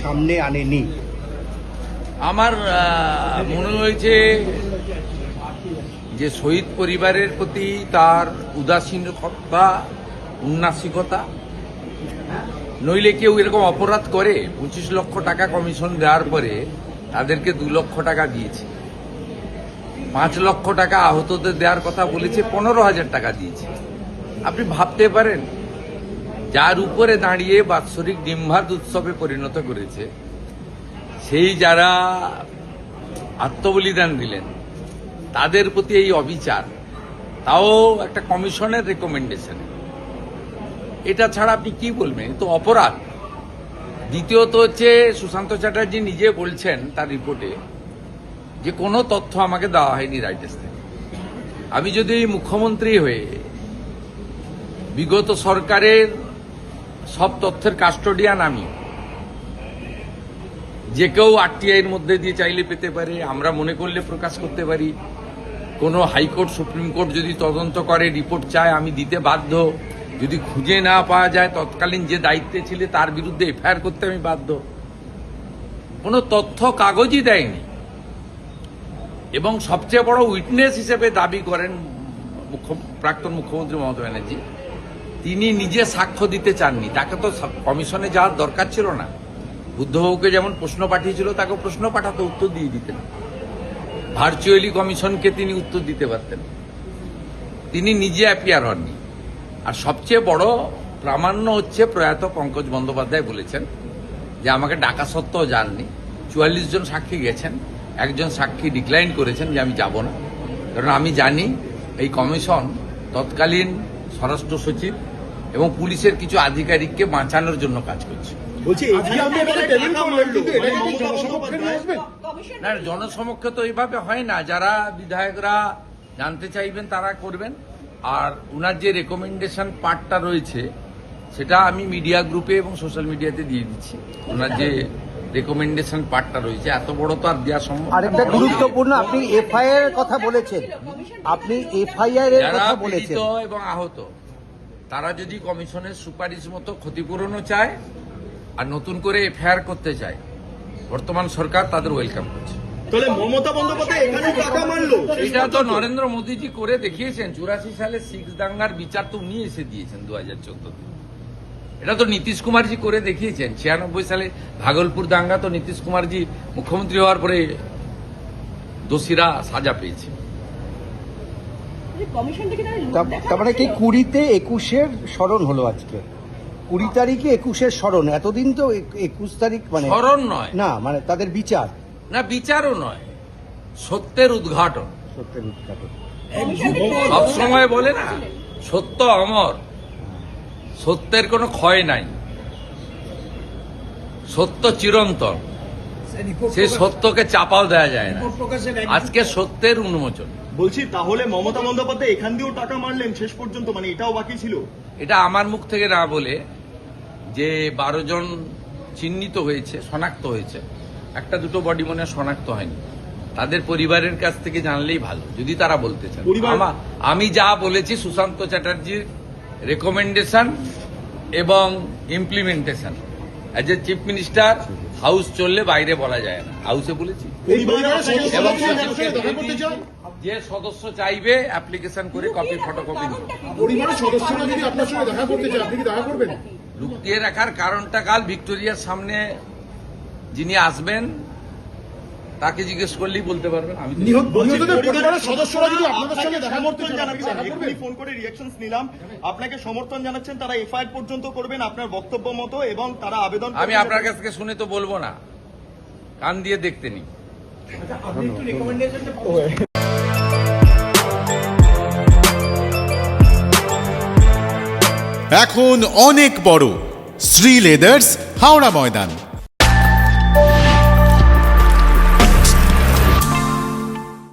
সামনে আনেনি? আমার মনে হয়েছে যে শহীদ পরিবারের প্রতি তার উদাসীনতা, উন্নাসিকতা, নইলে কেউ এরকম অপরাধ করে 25 লক্ষ টাকা কমিশন দেওয়ার পরে তাদেরকে 2 লক্ষ টাকা দিয়েছে, 5 লক্ষ টাকা আহতদের দেওয়ার কথা বলেছে, 15,000 টাকা দিয়েছে। আপনি ভাবতে পারেন, যার উপরে দাঁড়িয়ে বাৎসরিক ডিম্বাদ উৎসবে পরিণত করেছে, সেই যারা আত্মবলিদান দিলেন তাদের প্রতি এই অবিচার, তাও একটা কমিশনের রেকমেন্ডেশন, এটা ছাড়া আপনি কি বলবেন? তো অপরাধ। দ্বিতীয়ত হচ্ছে, সুশান্ত চ্যাটার্জি নিজে বলছেন তার রিপোর্টে যে কোনো তথ্য আমাকে দেওয়া হয়নি রাইটার্স থেকে। আমি যদি মুখ্যমন্ত্রী হয়ে বিগত সরকারের সব তথ্যের কাস্টোডিয়ান, আমি যে কেউ আরটিআইয়ের মধ্যে দিয়ে চাইলে পেতে পারে, আমরা মনে করলে প্রকাশ করতে পারি, কোনো হাইকোর্ট সুপ্রিম কোর্ট যদি তদন্ত করে রিপোর্ট চায় আমি দিতে বাধ্য, যদি খুঁজে না পাওয়া যায় তৎকালীন যে দায়িত্বে ছিল তার বিরুদ্ধে এফআইআর করতে আমি বাধ্য। কোনো তথ্য কাগজই দেয়নি, এবং সবচেয়ে বড় উইটনেস হিসেবে দাবি করেন প্রাক্তন মুখ্যমন্ত্রী মমতা ব্যানার্জি, তিনি নিজে সাক্ষ্য দিতে চাননি। তাকে তো কমিশনে যাওয়ার দরকার ছিল না। বুদ্ধবাবুকে যেমন প্রশ্ন পাঠিয়েছিল, তাকে প্রশ্ন পাঠাতে উত্তর দিয়ে দিতেন। ভার্চুয়ালি কমিশনকে তিনি উত্তর দিতে পারতেন। তিনি নিজে অ্যাপিয়ার হননি। আর সবচেয়ে বড় প্রামাণ্য হচ্ছে, প্রয়াত পঙ্কজ বন্দ্যোপাধ্যায় বলেছেন যে আমাকে ডাকা সত্ত্বেও যাননি। 44 জন সাক্ষী গেছেন, একজন সাক্ষী ডিক্লাইন করেছেন যে আমি যাব না, কারণ আমি জানি এই কমিশন তৎকালীন স্বরাষ্ট্র সচিব এবং পুলিশের কিছু আধিকারিককে বাঁচানোর জন্য কাজ করছে। না, জনসমক্ষে তো এইভাবে হয় না। যারা বিধায়করা জানতে চাইবেন তারা করবেন। আর উনার যে রেকমেন্ডেশন পার্টটা রয়েছে সেটা আমি মিডিয়া গ্রুপে এবং সোশ্যাল মিডিয়াতে দিয়ে দিচ্ছি। ওনার যে রেকমেন্ডেশন পার্টটা রয়েছে, এত বড় তো আর দেওয়া সম্ভব। আরেকটা গুরুত্বপূর্ণ, আপনি এফআইআর এর কথা বলেছেন, যারা পীড়িত এবং আহত তারা যদি কমিশনের সুপারিশ মতো ক্ষতিপূরণও চায় আর নতুন করে এফআইআর করতে চায়, বর্তমান সরকার তাদের ওয়েলকাম করছে। মমতা বন্দ্যোপাধ্যায় এখানে টাকা মারলো, এটা তো নরেন্দ্র মোদীজি করে দেখিয়েছেন। 84 সালে 6 দাঙ্গার বিচার তো উনি এসে দিয়েছেন 2014-তে। এটা তো নীতিশ কুমারজি করে দেখিয়েছেন। 96 সালে ভাগলপুর দাঙ্গা তো নীতিশ কুমারজি মুখ্যমন্ত্রী হওয়ার পরে দোষীরা সাজা পেয়েছে। তার মানে কি 20-তে 21-এর স্মরণ হলো আজকে? 20 তারিখে 21-এর স্মরণ। এতদিন তো 21 তারিখ মানে স্মরণ নয়, না, মানে তাদের বিচার না বিচারও নয়, সত্যের উদ্ঘাটন। সত্যের উদ্ঘাটন সবসময় বলে না, সত্য অমর, সত্যের কোনো ক্ষয় নাই, সত্য চিরন্তন, সেই সত্যকে চাপাও দেওয়া যায় না। আজকে সত্যের উন্মোচন। বলছি তাহলে মমতা বন্দ্যোপাধ্যায় এখান দিয়েও টাকা মারলেন শেষ পর্যন্ত, মানে এটাও বাকি ছিল? এটা আমার মুখ থেকে না বলে, যে 12 জন চিহ্নিত হয়েছে, শনাক্ত হয়েছে, একটা দুটো বডি মনে শনাক্ত হয়নি, তাদের পরিবারের কাছ থেকে জানলেই ভালো, যদি তারা বলতে চান। আমি যা বলেছি সুশান্ত চ্যাটার্জির রেকমেন্ডেশন এবং implementation, as a chief minister house চললে বাইরে বলা যায় না, হাউসে বলেছি। এবং যে সদস্য চাইবে অ্যাপ্লিকেশন করে কপি ফটোকপি লুকিয়ে রাখার কারণটা কাল ভিক্টোরিয়ার সামনে যিনি আসবেন তাকে জিজ্ঞেস করলেই বলতে পারবেন। আমি সদস্যরা যদি আপনাদের সঙ্গে দেখা করতে জানাচ্ছেন, ফোন করে রিঅ্যাকশনস নিলাম, আপনাকে সমর্থন জানাচ্ছেন, তারা এফআইআর পর্যন্ত করবেন আপনার বক্তব্য মতো, এবং তারা আবেদন। আমি আপনার কাছ থেকে শুনে তো বলবো না, কান দিয়ে দেখতে নি। এখন অনেক বড় শ্রী লেদার্স হাওড়া ময়দান।